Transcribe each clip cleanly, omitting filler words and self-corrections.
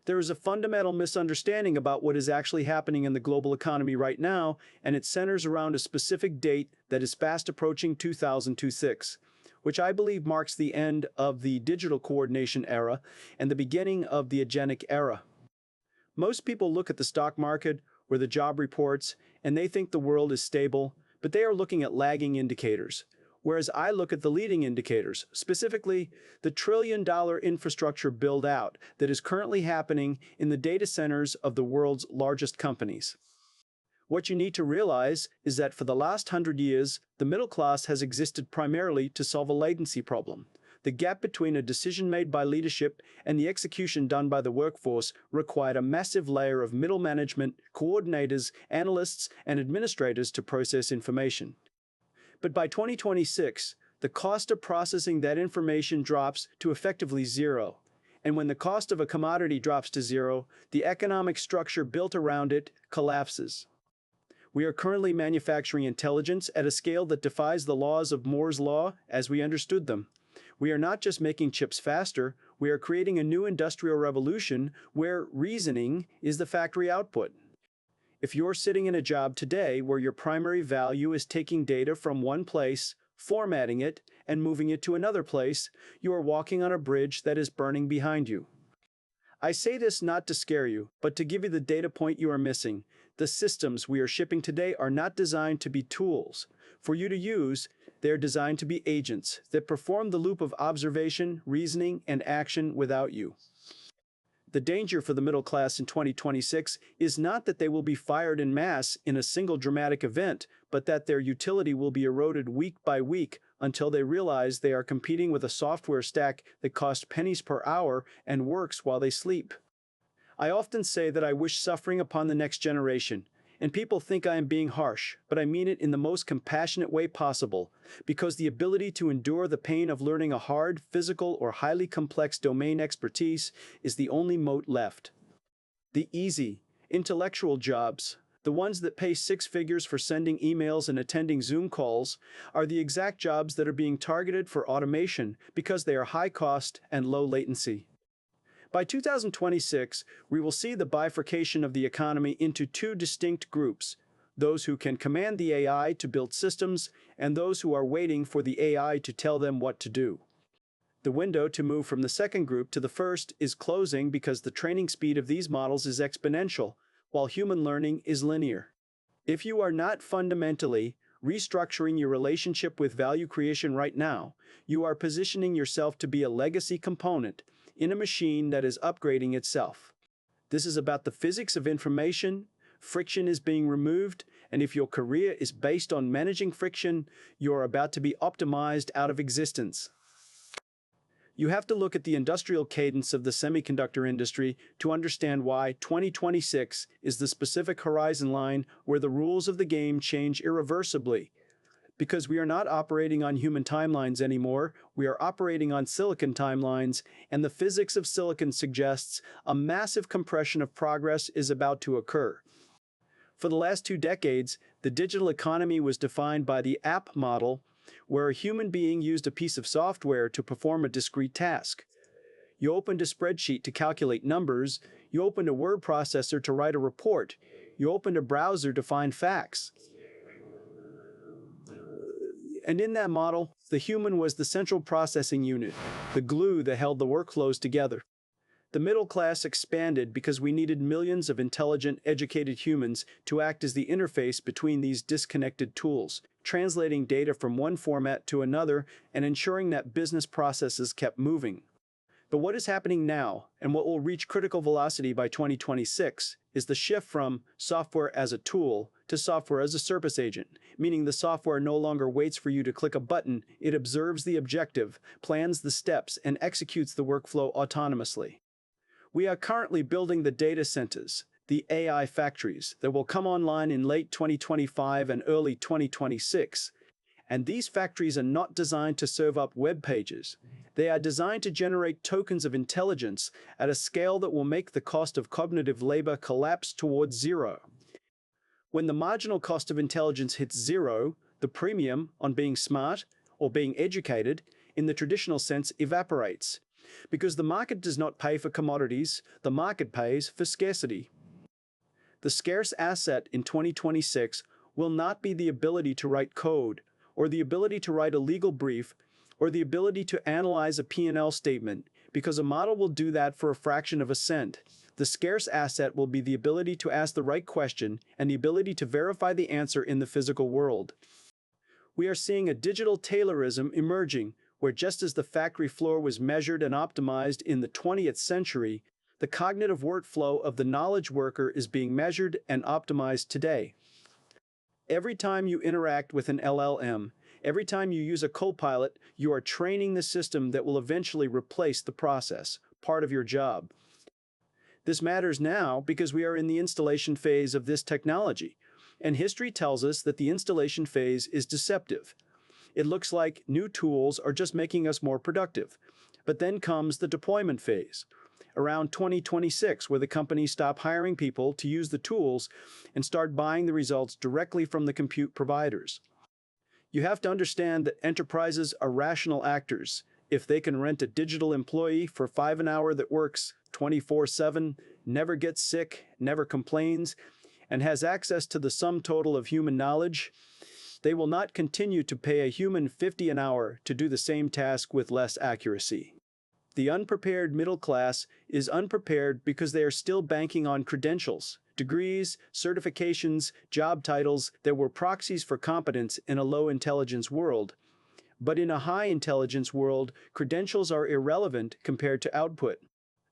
There is a fundamental misunderstanding about what is actually happening in the global economy right now, and it centers around a specific date that is fast approaching 2026, which I believe marks the end of the digital coordination era and the beginning of the agentic era. Most people look at the stock market or the job reports and they think the world is stable, but they are looking at lagging indicators. Whereas I look at the leading indicators, specifically the trillion-dollar infrastructure build-out that is currently happening in the data centers of the world's largest companies. What you need to realize is that for the last 100 years, the middle class has existed primarily to solve a latency problem. The gap between a decision made by leadership and the execution done by the workforce required a massive layer of middle management, coordinators, analysts, and administrators to process information. But by 2026, the cost of processing that information drops to effectively zero. And when the cost of a commodity drops to zero, the economic structure built around it collapses. We are currently manufacturing intelligence at a scale that defies the laws of Moore's law as we understood them. We are not just making chips faster, we are creating a new industrial revolution where reasoning is the factory output. If you're sitting in a job today where your primary value is taking data from one place, formatting it, and moving it to another place, you are walking on a bridge that is burning behind you. I say this not to scare you, but to give you the data point you are missing. The systems we are shipping today are not designed to be tools for you to use. They are designed to be agents that perform the loop of observation, reasoning, and action without you. The danger for the middle class in 2026 is not that they will be fired en masse in a single dramatic event, but that their utility will be eroded week by week until they realize they are competing with a software stack that costs pennies per hour and works while they sleep. I often say that I wish suffering upon the next generation, and people think I am being harsh, but I mean it in the most compassionate way possible, because the ability to endure the pain of learning a hard, physical, or highly complex domain expertise is the only moat left. The easy, intellectual jobs, the ones that pay six figures for sending emails and attending Zoom calls, are the exact jobs that are being targeted for automation because they are high cost and low latency. By 2026, we will see the bifurcation of the economy into two distinct groups: those who can command the AI to build systems, and those who are waiting for the AI to tell them what to do. The window to move from the second group to the first is closing because the training speed of these models is exponential, while human learning is linear. If you are not fundamentally restructuring your relationship with value creation right now, you are positioning yourself to be a legacy component in a machine that is upgrading itself. This is about the physics of information. Friction is being removed, and if your career is based on managing friction, you're about to be optimized out of existence. You have to look at the industrial cadence of the semiconductor industry to understand why 2026 is the specific horizon line where the rules of the game change irreversibly. Because we are not operating on human timelines anymore, we are operating on silicon timelines, and the physics of silicon suggests a massive compression of progress is about to occur. For the last 2 decades, the digital economy was defined by the app model, where a human being used a piece of software to perform a discrete task. You opened a spreadsheet to calculate numbers, you opened a word processor to write a report, you opened a browser to find facts. And in that model, the human was the central processing unit, the glue that held the workflows together. The middle class expanded because we needed millions of intelligent, educated humans to act as the interface between these disconnected tools, translating data from one format to another and ensuring that business processes kept moving. But what is happening now, and what will reach critical velocity by 2026, is the shift from software as a tool to software as a service agent, meaning the software no longer waits for you to click a button, it observes the objective, plans the steps, and executes the workflow autonomously. We are currently building the data centers, the AI factories, that will come online in late 2025 and early 2026. And these factories are not designed to serve up web pages. They are designed to generate tokens of intelligence at a scale that will make the cost of cognitive labor collapse towards zero. When the marginal cost of intelligence hits zero, the premium on being smart or being educated, in the traditional sense evaporates. Because the market does not pay for commodities, the market pays for scarcity. The scarce asset in 2026 will not be the ability to write code, or the ability to write a legal brief, or the ability to analyze a P&L statement, because a model will do that for a fraction of a cent. The scarce asset will be the ability to ask the right question and the ability to verify the answer in the physical world. We are seeing a digital Taylorism emerging, where just as the factory floor was measured and optimized in the 20th century, the cognitive workflow of the knowledge worker is being measured and optimized today. Every time you interact with an LLM, every time you use a copilot, you are training the system that will eventually replace the process, part of your job. This matters now because we are in the installation phase of this technology, and history tells us that the installation phase is deceptive. It looks like new tools are just making us more productive. But then comes the deployment phase, around 2026, where the companies stop hiring people to use the tools and start buying the results directly from the compute providers. You have to understand that enterprises are rational actors. If they can rent a digital employee for $5 an hour that works 24/7, never gets sick, never complains, and has access to the sum total of human knowledge, they will not continue to pay a human $50 an hour to do the same task with less accuracy. The unprepared middle class is unprepared because they are still banking on credentials, degrees, certifications, job titles that were proxies for competence in a low-intelligence world. But in a high-intelligence world, credentials are irrelevant compared to output.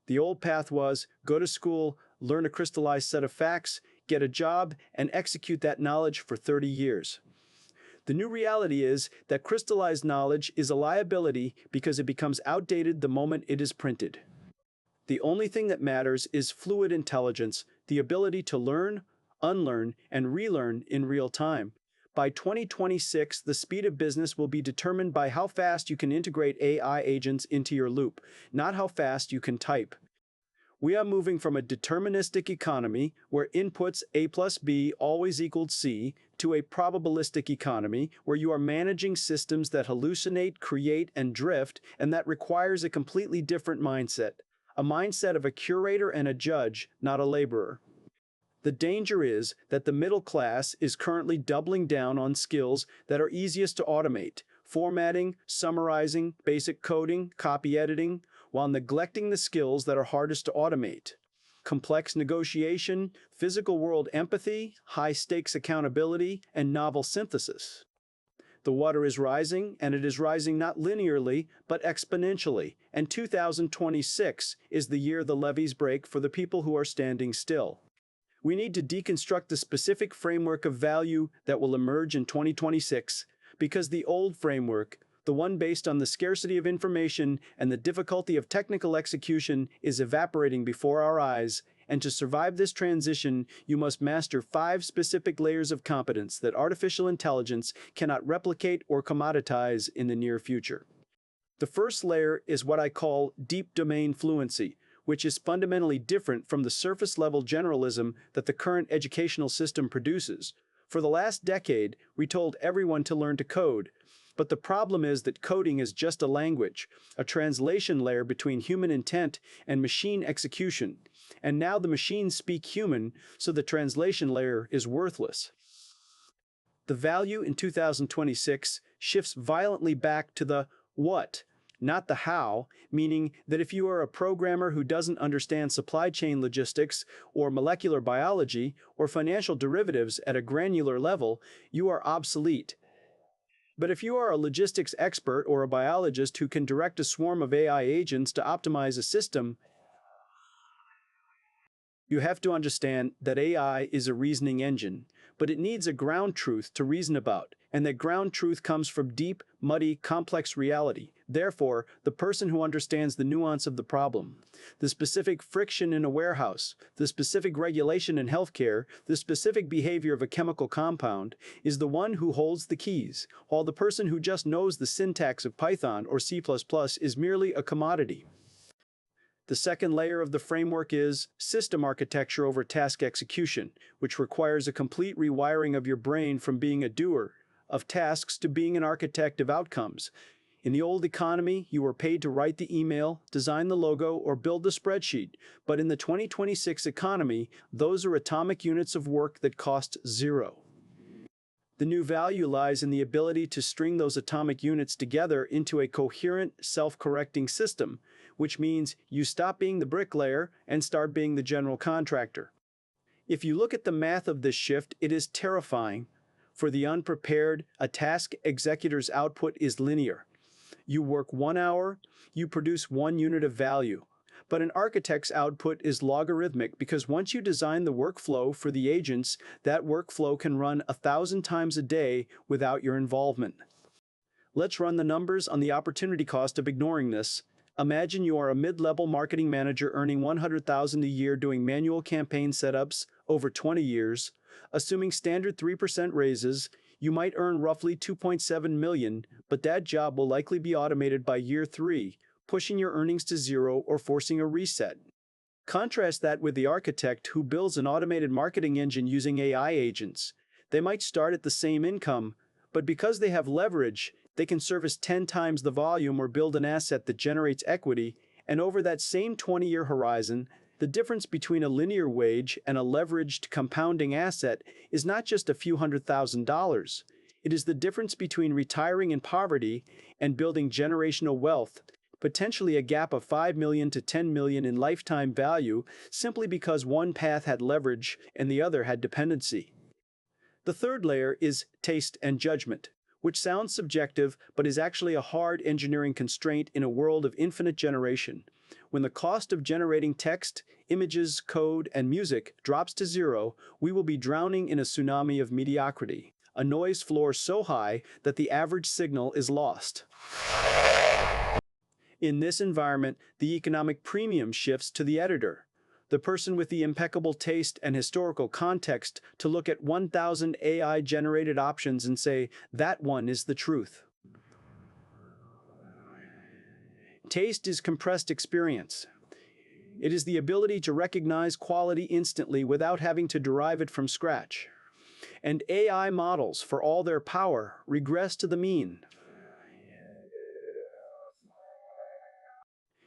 The old path was go to school, learn a crystallized set of facts, get a job, and execute that knowledge for 30 years. The new reality is that crystallized knowledge is a liability because it becomes outdated the moment it is printed. The only thing that matters is fluid intelligence, the ability to learn, unlearn, and relearn in real time. By 2026, the speed of business will be determined by how fast you can integrate AI agents into your loop, not how fast you can type. We are moving from a deterministic economy, where inputs A plus B always equaled C, to a probabilistic economy, where you are managing systems that hallucinate, create, and drift, and that requires a completely different mindset. A mindset of a curator and a judge, not a laborer. The danger is that the middle class is currently doubling down on skills that are easiest to automate: formatting, summarizing, basic coding, copy editing, while neglecting the skills that are hardest to automate: complex negotiation, physical world empathy, high-stakes accountability, and novel synthesis. The water is rising, and it is rising not linearly, but exponentially, and 2026 is the year the levees break for the people who are standing still. We need to deconstruct the specific framework of value that will emerge in 2026, because the old framework, the one based on the scarcity of information and the difficulty of technical execution, is evaporating before our eyes, and to survive this transition, you must master 5 specific layers of competence that artificial intelligence cannot replicate or commoditize in the near future. The first layer is what I call deep domain fluency, which is fundamentally different from the surface-level generalism that the current educational system produces. For the last decade, we told everyone to learn to code. But the problem is that coding is just a language, a translation layer between human intent and machine execution. And now the machines speak human, so the translation layer is worthless. The value in 2026 shifts violently back to the what, not the how, meaning that if you are a programmer who doesn't understand supply chain logistics or molecular biology or financial derivatives at a granular level, you are obsolete. But if you are a logistics expert or a biologist who can direct a swarm of AI agents to optimize a system, you have to understand that AI is a reasoning engine, but it needs a ground truth to reason about, and that ground truth comes from deep, muddy, complex reality. Therefore, the person who understands the nuance of the problem, the specific friction in a warehouse, the specific regulation in healthcare, the specific behavior of a chemical compound, is the one who holds the keys, while the person who just knows the syntax of Python or C++ is merely a commodity. The second layer of the framework is system architecture over task execution, which requires a complete rewiring of your brain from being a doer, of tasks to being an architect of outcomes. In the old economy, you were paid to write the email, design the logo, or build the spreadsheet. But in the 2026 economy, those are atomic units of work that cost zero. The new value lies in the ability to string those atomic units together into a coherent, self-correcting system, which means you stop being the bricklayer and start being the general contractor. If you look at the math of this shift, it is terrifying. For the unprepared, a task executor's output is linear. You work 1 hour, you produce 1 unit of value. But an architect's output is logarithmic because once you design the workflow for the agents, that workflow can run 1,000 times a day without your involvement. Let's run the numbers on the opportunity cost of ignoring this. Imagine you are a mid-level marketing manager earning $100,000 a year doing manual campaign setups over 20 years. Assuming standard 3% raises, you might earn roughly $2.7 million, but that job will likely be automated by year 3, pushing your earnings to zero or forcing a reset. Contrast that with the architect who builds an automated marketing engine using AI agents. They might start at the same income, but because they have leverage, they can service 10 times the volume or build an asset that generates equity, and over that same 20-year horizon, the difference between a linear wage and a leveraged compounding asset is not just a few $100,000. It is the difference between retiring in poverty and building generational wealth, potentially a gap of $5 million to $10 million in lifetime value simply because one path had leverage and the other had dependency. The third layer is taste and judgment, which sounds subjective but is actually a hard engineering constraint in a world of infinite generation. When the cost of generating text, images, code, and music drops to zero, we will be drowning in a tsunami of mediocrity, a noise floor so high that the average signal is lost. In this environment, the economic premium shifts to the editor, the person with the impeccable taste and historical context to look at 1,000 AI-generated options and say, that one is the truth. Taste is compressed experience. It is the ability to recognize quality instantly without having to derive it from scratch. And AI models, for all their power, regress to the mean.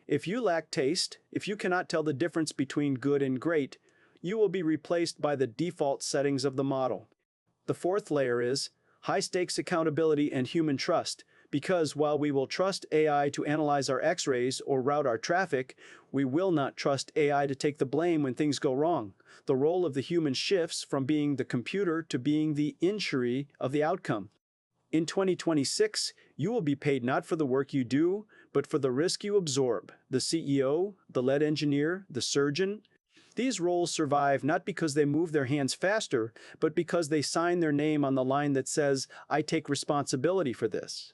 If you lack taste, if you cannot tell the difference between good and great, you will be replaced by the default settings of the model. The fourth layer is high-stakes accountability and human trust, because while we will trust AI to analyze our X-rays or route our traffic, we will not trust AI to take the blame when things go wrong. The role of the human shifts from being the computer to being the insurer of the outcome. In 2026, you will be paid not for the work you do, but for the risk you absorb. The CEO, the lead engineer, the surgeon. These roles survive not because they move their hands faster, but because they sign their name on the line that says, I take responsibility for this.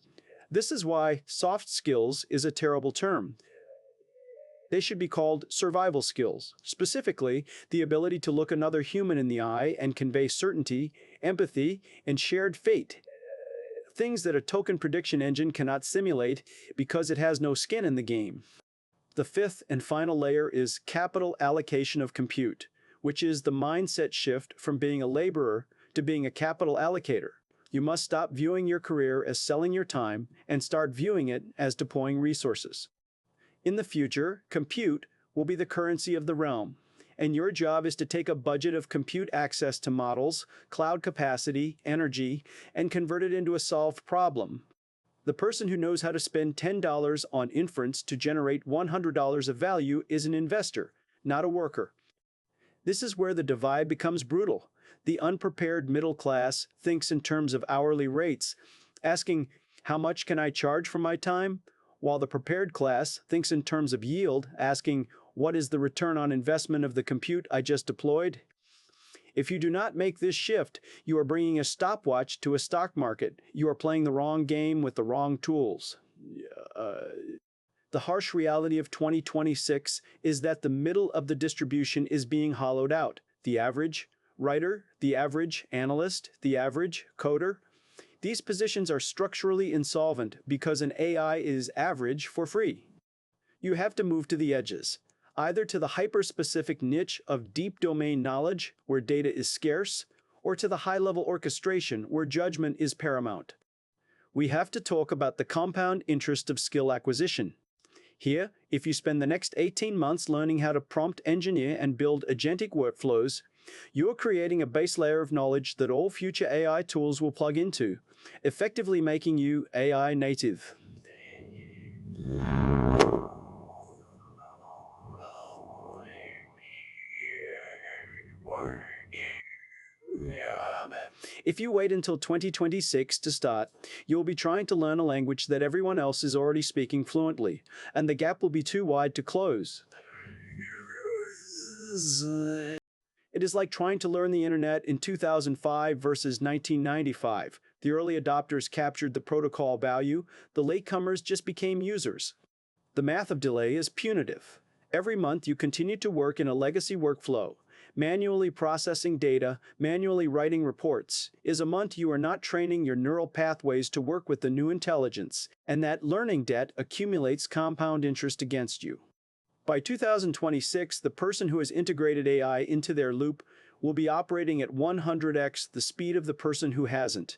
This is why soft skills is a terrible term. They should be called survival skills, specifically the ability to look another human in the eye and convey certainty, empathy, and shared fate. Things that a token prediction engine cannot simulate because it has no skin in the game. The fifth and final layer is capital allocation of compute, which is the mindset shift from being a laborer to being a capital allocator. You must stop viewing your career as selling your time and start viewing it as deploying resources. In the future, compute will be the currency of the realm, and your job is to take a budget of compute access to models, cloud capacity, energy, and convert it into a solved problem. The person who knows how to spend $10 on inference to generate $100 of value is an investor, not a worker. This is where the divide becomes brutal. The unprepared middle class thinks in terms of hourly rates, asking, how much can I charge for my time? While the prepared class thinks in terms of yield, asking, what is the return on investment of the compute I just deployed? If you do not make this shift, you are bringing a stopwatch to a stock market. You are playing the wrong game with the wrong tools. The harsh reality of 2026 is that the middle of the distribution is being hollowed out. The average writer, the average analyst, the average coder. These positions are structurally insolvent because an AI is average for free. You have to move to the edges, either to the hyper-specific niche of deep domain knowledge where data is scarce, or to the high-level orchestration where judgment is paramount. We have to talk about the compound interest of skill acquisition. Here, if you spend the next 18 months learning how to prompt engineer and build agentic workflows, you are creating a base layer of knowledge that all future AI tools will plug into, effectively making you AI native. If you wait until 2026 to start, you will be trying to learn a language that everyone else is already speaking fluently, and the gap will be too wide to close. It is like trying to learn the internet in 2005 versus 1995. The early adopters captured the protocol value, the latecomers just became users. The math of delay is punitive. Every month you continue to work in a legacy workflow, manually processing data, manually writing reports, is a month you are not training your neural pathways to work with the new intelligence, and that learning debt accumulates compound interest against you. By 2026, the person who has integrated AI into their loop will be operating at 100x the speed of the person who hasn't.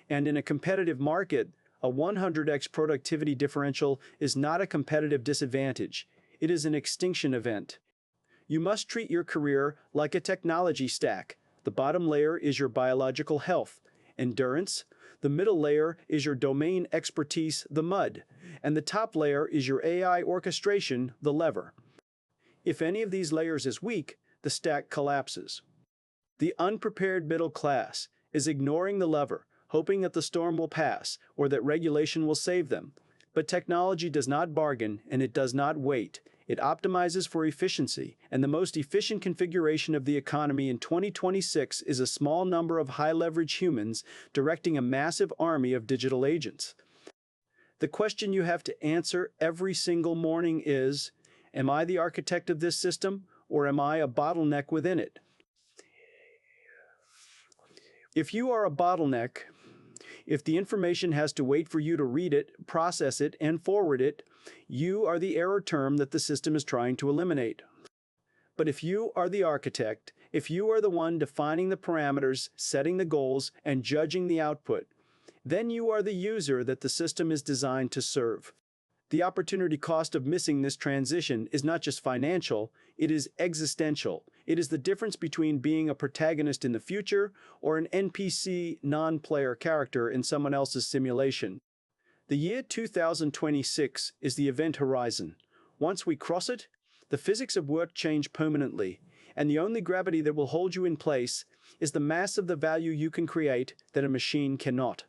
And in a competitive market, a 100x productivity differential is not a competitive disadvantage. It is an extinction event. You must treat your career like a technology stack. The bottom layer is your biological health, endurance. The middle layer is your domain expertise, the mud. And the top layer is your AI orchestration, the lever. If any of these layers is weak, the stack collapses. The unprepared middle class is ignoring the lever, hoping that the storm will pass or that regulation will save them. But technology does not bargain and it does not wait. It optimizes for efficiency, and the most efficient configuration of the economy in 2026 is a small number of high-leverage humans directing a massive army of digital agents. The question you have to answer every single morning is, am I the architect of this system, or am I a bottleneck within it? If you are a bottleneck, if the information has to wait for you to read it, process it, and forward it, you are the error term that the system is trying to eliminate. But if you are the architect, if you are the one defining the parameters, setting the goals, and judging the output, then you are the user that the system is designed to serve. The opportunity cost of missing this transition is not just financial, it is existential. It is the difference between being a protagonist in the future or an NPC non-player character in someone else's simulation. The year 2026 is the event horizon. Once we cross it, the physics of work change permanently, and the only gravity that will hold you in place is the mass of the value you can create that a machine cannot.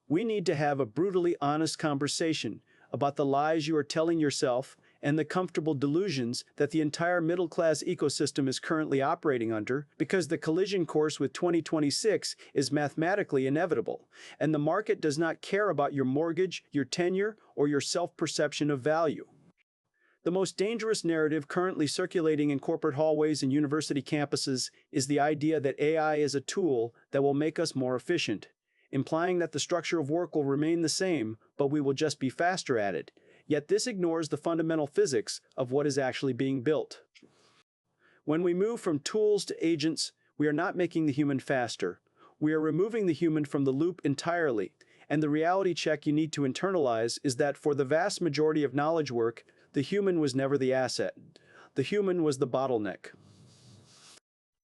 We need to have a brutally honest conversation about the lies you are telling yourself and the comfortable delusions that the entire middle-class ecosystem is currently operating under, because the collision course with 2026 is mathematically inevitable, and the market does not care about your mortgage, your tenure, or your self-perception of value. The most dangerous narrative currently circulating in corporate hallways and university campuses is the idea that AI is a tool that will make us more efficient, implying that the structure of work will remain the same, but we will just be faster at it. Yet this ignores the fundamental physics of what is actually being built. When we move from tools to agents, we are not making the human faster. We are removing the human from the loop entirely, and the reality check you need to internalize is that for the vast majority of knowledge work, the human was never the asset. The human was the bottleneck.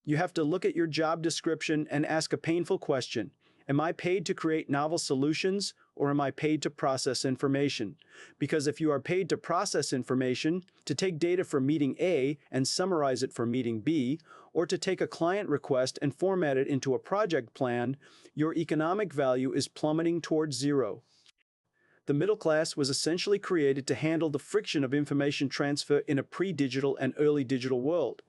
You have to look at your job description and ask a painful question. Am I paid to create novel solutions, or am I paid to process information? Because if you are paid to process information, to take data from meeting A and summarize it for meeting B, or to take a client request and format it into a project plan, your economic value is plummeting towards zero. The middle class was essentially created to handle the friction of information transfer in a pre-digital and early digital world.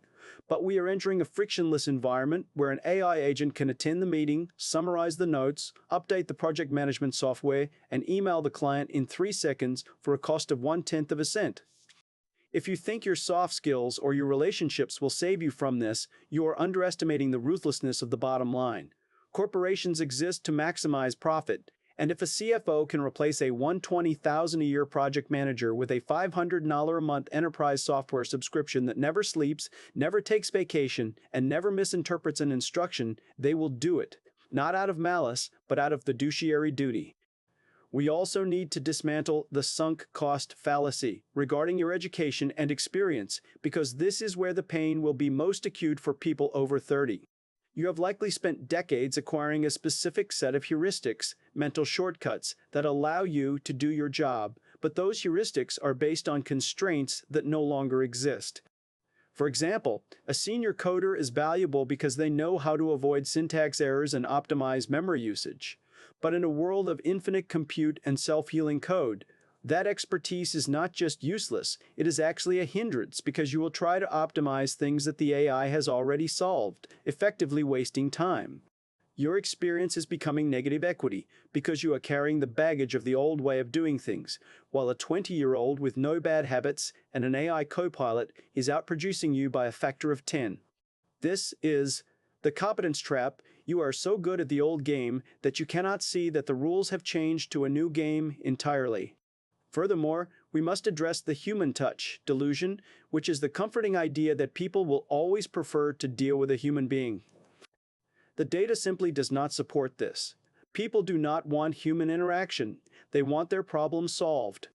But we are entering a frictionless environment where an AI agent can attend the meeting, summarize the notes, update the project management software, and email the client in 3 seconds for a cost of 1/10 of a cent. If you think your soft skills or your relationships will save you from this, you are underestimating the ruthlessness of the bottom line. Corporations exist to maximize profit, And if a CFO can replace a $120,000 a year project manager with a $500 a month enterprise software subscription that never sleeps, never takes vacation, and never misinterprets an instruction, they will do it. Not out of malice, but out of fiduciary duty. We also need to dismantle the sunk cost fallacy regarding your education and experience, because this is where the pain will be most acute for people over 30. You have likely spent decades acquiring a specific set of heuristics, mental shortcuts, that allow you to do your job, but those heuristics are based on constraints that no longer exist. For example, a senior coder is valuable because they know how to avoid syntax errors and optimize memory usage. But in a world of infinite compute and self-healing code, that expertise is not just useless, it is actually a hindrance because you will try to optimize things that the AI has already solved, effectively wasting time. Your experience is becoming negative equity because you are carrying the baggage of the old way of doing things, while a 20-year-old with no bad habits and an AI copilot is outproducing you by a factor of 10. This is the competence trap. You are so good at the old game that you cannot see that the rules have changed to a new game entirely. Furthermore, we must address the human touch delusion, which is the comforting idea that people will always prefer to deal with a human being. The data simply does not support this. People do not want human interaction. They want their problems solved.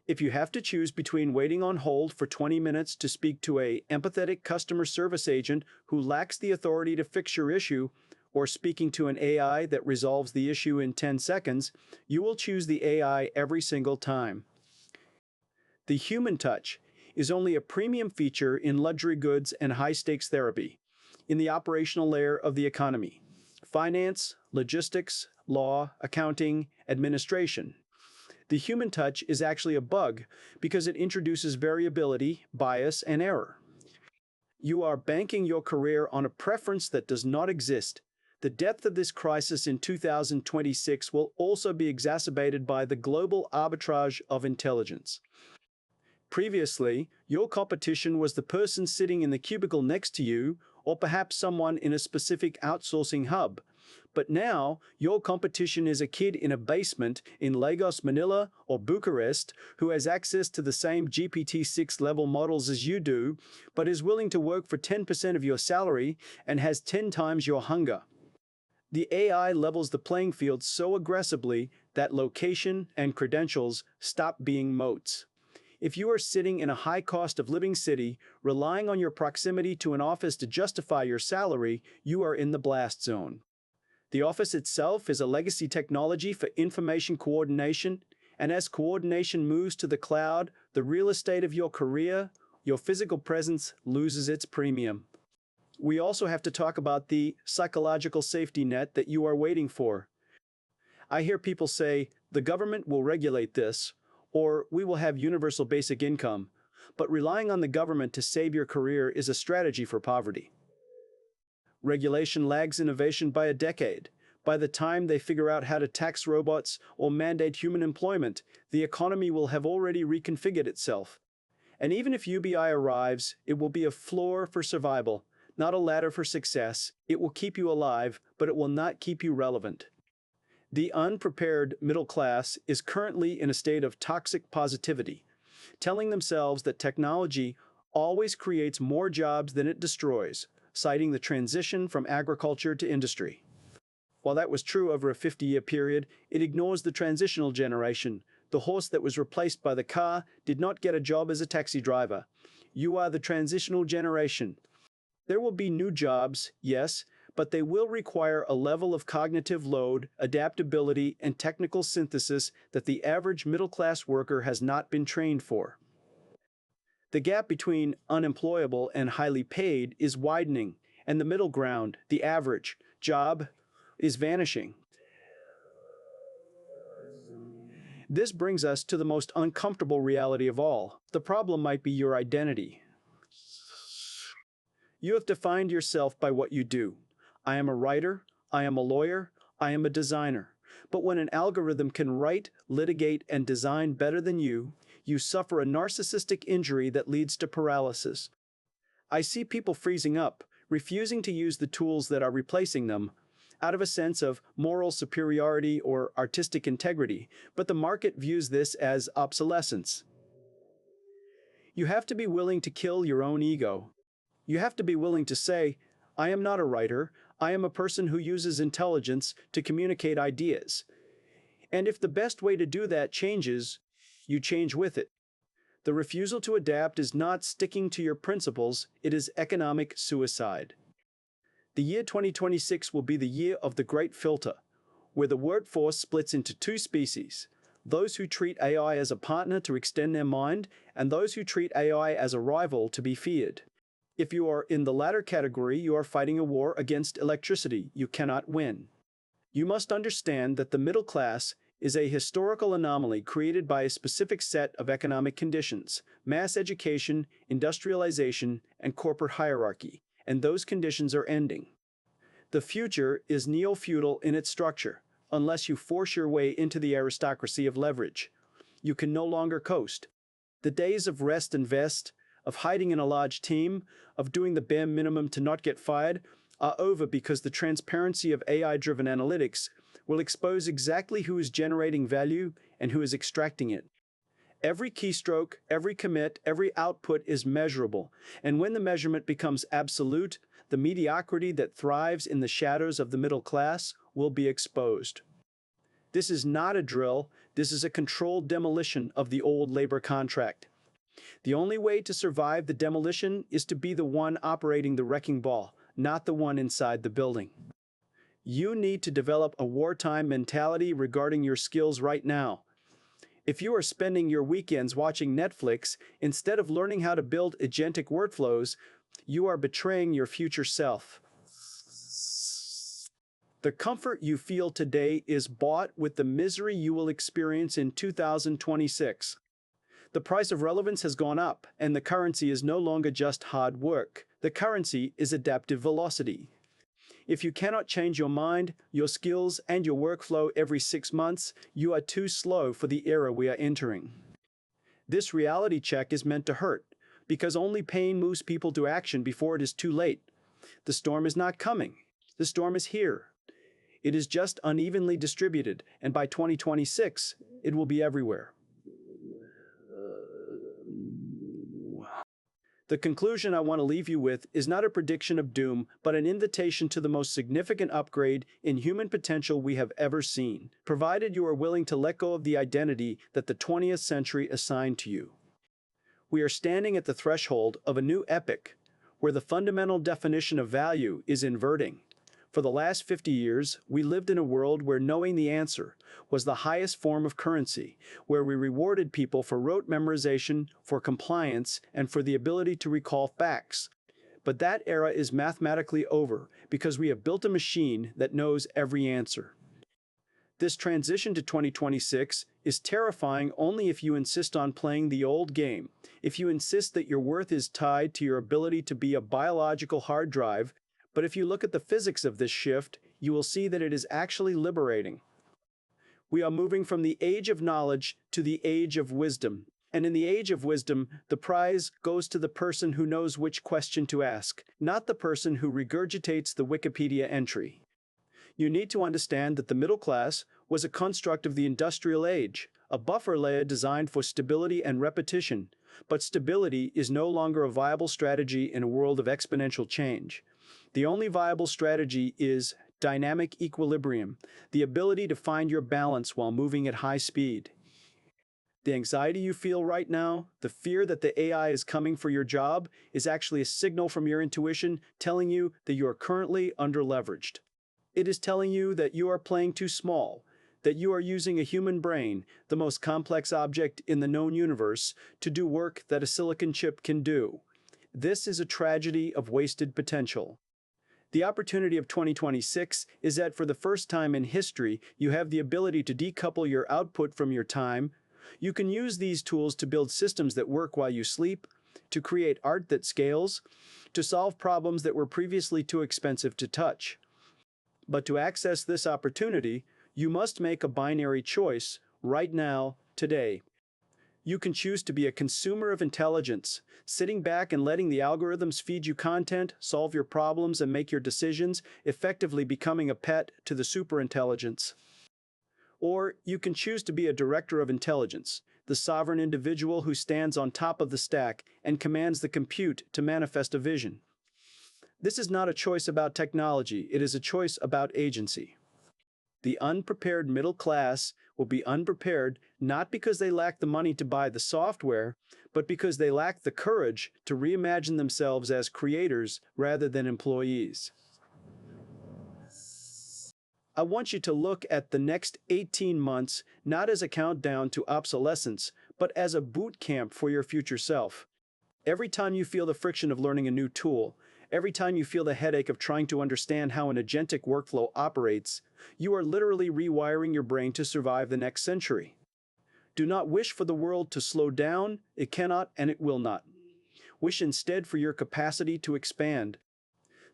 If you have to choose between waiting on hold for 20 minutes to speak to an empathetic customer service agent who lacks the authority to fix your issue, or speaking to an AI that resolves the issue in 10 seconds, you will choose the AI every single time. The human touch is only a premium feature in luxury goods and high-stakes therapy, in the operational layer of the economy: finance, logistics, law, accounting, administration. The human touch is actually a bug because it introduces variability, bias, and error. You are banking your career on a preference that does not exist. The depth of this crisis in 2026 will also be exacerbated by the global arbitrage of intelligence. Previously, your competition was the person sitting in the cubicle next to you, or perhaps someone in a specific outsourcing hub. But now, your competition is a kid in a basement in Lagos, Manila, or Bucharest who has access to the same GPT-6 level models as you do, but is willing to work for 10% of your salary and has 10 times your hunger. The AI levels the playing field so aggressively that location and credentials stop being moats. If you are sitting in a high cost of living city, relying on your proximity to an office to justify your salary, you are in the blast zone. The office itself is a legacy technology for information coordination, and as coordination moves to the cloud, the real estate of your career, your physical presence, loses its premium. We also have to talk about the psychological safety net that you are waiting for. I hear people say, the government will regulate this, or we will have universal basic income, but relying on the government to save your career is a strategy for poverty. Regulation lags innovation by a decade. By the time they figure out how to tax robots or mandate human employment, the economy will have already reconfigured itself. And even if UBI arrives, it will be a floor for survival, not a ladder for success. It will keep you alive, but it will not keep you relevant. The unprepared middle class is currently in a state of toxic positivity, telling themselves that technology always creates more jobs than it destroys, citing the transition from agriculture to industry. While that was true over a 50-year period, it ignores the transitional generation. The horse that was replaced by the car did not get a job as a taxi driver. You are the transitional generation. There will be new jobs, yes, but they will require a level of cognitive load, adaptability, and technical synthesis that the average middle-class worker has not been trained for. The gap between unemployable and highly paid is widening, and the middle ground, the average job, is vanishing. This brings us to the most uncomfortable reality of all. The problem might be your identity. You have defined yourself by what you do. I am a writer, I am a lawyer, I am a designer. But when an algorithm can write, litigate, and design better than you, you suffer a narcissistic injury that leads to paralysis. I see people freezing up, refusing to use the tools that are replacing them. out of a sense of moral superiority or artistic integrity, but the market views this as obsolescence. You have to be willing to kill your own ego. You have to be willing to say, I am not a writer, I am a person who uses intelligence to communicate ideas. And if the best way to do that changes, you change with it. The refusal to adapt is not sticking to your principles, it is economic suicide. The year 2026 will be the year of the great filter, where the workforce splits into two species: those who treat AI as a partner to extend their mind, and those who treat AI as a rival to be feared. If you are in the latter category, you are fighting a war against electricity. You cannot win. You must understand that the middle class is a historical anomaly created by a specific set of economic conditions: mass education, industrialization, and corporate hierarchy, and those conditions are ending. The future is neo-feudal in its structure, unless you force your way into the aristocracy of leverage. You can no longer coast. The days of rest and vest, of hiding in a large team, of doing the bare minimum to not get fired, are over because the transparency of AI-driven analytics will expose exactly who is generating value and who is extracting it. Every keystroke, every commit, every output is measurable, and when the measurement becomes absolute, the mediocrity that thrives in the shadows of the middle class will be exposed. This is not a drill, this is a controlled demolition of the old labor contract. The only way to survive the demolition is to be the one operating the wrecking ball, not the one inside the building. You need to develop a wartime mentality regarding your skills right now. If you are spending your weekends watching Netflix instead of learning how to build agentic workflows, you are betraying your future self. The comfort you feel today is bought with the misery you will experience in 2026. The price of relevance has gone up, and the currency is no longer just hard work. The currency is adaptive velocity. If you cannot change your mind, your skills, and your workflow every 6 months, you are too slow for the era we are entering. This reality check is meant to hurt, because only pain moves people to action before it is too late. The storm is not coming. The storm is here. It is just unevenly distributed, and by 2026, it will be everywhere. The conclusion I want to leave you with is not a prediction of doom, but an invitation to the most significant upgrade in human potential we have ever seen, provided you are willing to let go of the identity that the 20th century assigned to you. We are standing at the threshold of a new epoch, where the fundamental definition of value is inverting. For the last 50 years, we lived in a world where knowing the answer was the highest form of currency, where we rewarded people for rote memorization, for compliance, and for the ability to recall facts. But that era is mathematically over because we have built a machine that knows every answer. This transition to 2026 is terrifying only if you insist on playing the old game, if you insist that your worth is tied to your ability to be a biological hard drive. But if you look at the physics of this shift, you will see that it is actually liberating. We are moving from the age of knowledge to the age of wisdom. And in the age of wisdom, the prize goes to the person who knows which question to ask, not the person who regurgitates the Wikipedia entry. You need to understand that the middle class was a construct of the industrial age, a buffer layer designed for stability and repetition. But stability is no longer a viable strategy in a world of exponential change. The only viable strategy is dynamic equilibrium, the ability to find your balance while moving at high speed. The anxiety you feel right now, the fear that the AI is coming for your job, is actually a signal from your intuition telling you that you are currently underleveraged. It is telling you that you are playing too small, that you are using a human brain, the most complex object in the known universe, to do work that a silicon chip can do. This is a tragedy of wasted potential. The opportunity of 2026 is that for the first time in history, you have the ability to decouple your output from your time. You can use these tools to build systems that work while you sleep, to create art that scales, to solve problems that were previously too expensive to touch. But to access this opportunity, you must make a binary choice right now, today. You can choose to be a consumer of intelligence, sitting back and letting the algorithms feed you content, solve your problems, and make your decisions, effectively becoming a pet to the superintelligence. Or you can choose to be a director of intelligence, the sovereign individual who stands on top of the stack and commands the compute to manifest a vision. This is not a choice about technology, it is a choice about agency. The unprepared middle class will be unprepared not because they lack the money to buy the software, but because they lack the courage to reimagine themselves as creators rather than employees. I want you to look at the next 18 months not as a countdown to obsolescence, but as a boot camp for your future self. Every time you feel the friction of learning a new tool, every time you feel the headache of trying to understand how an agentic workflow operates, you are literally rewiring your brain to survive the next century. Do not wish for the world to slow down, it cannot and it will not. Wish instead for your capacity to expand.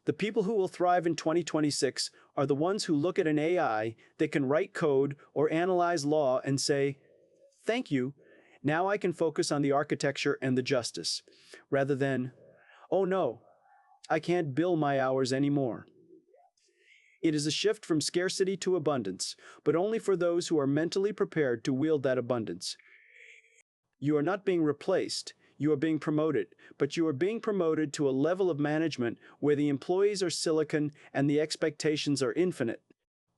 The people who will thrive in 2026 are the ones who look at an AI that can write code or analyze law and say, "Thank you, now I can focus on the architecture and the justice," rather than, "Oh no, I can't bill my hours anymore." It is a shift from scarcity to abundance, but only for those who are mentally prepared to wield that abundance. You are not being replaced, you are being promoted, but you are being promoted to a level of management where the employees are silicon and the expectations are infinite.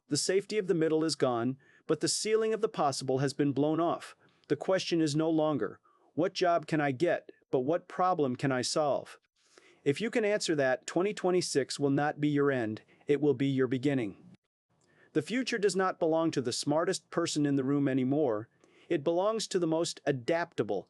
The safety of the middle is gone, but the ceiling of the possible has been blown off. The question is no longer, what job can I get, but what problem can I solve? If you can answer that, 2026 will not be your end, it will be your beginning. The future does not belong to the smartest person in the room anymore. It belongs to the most adaptable,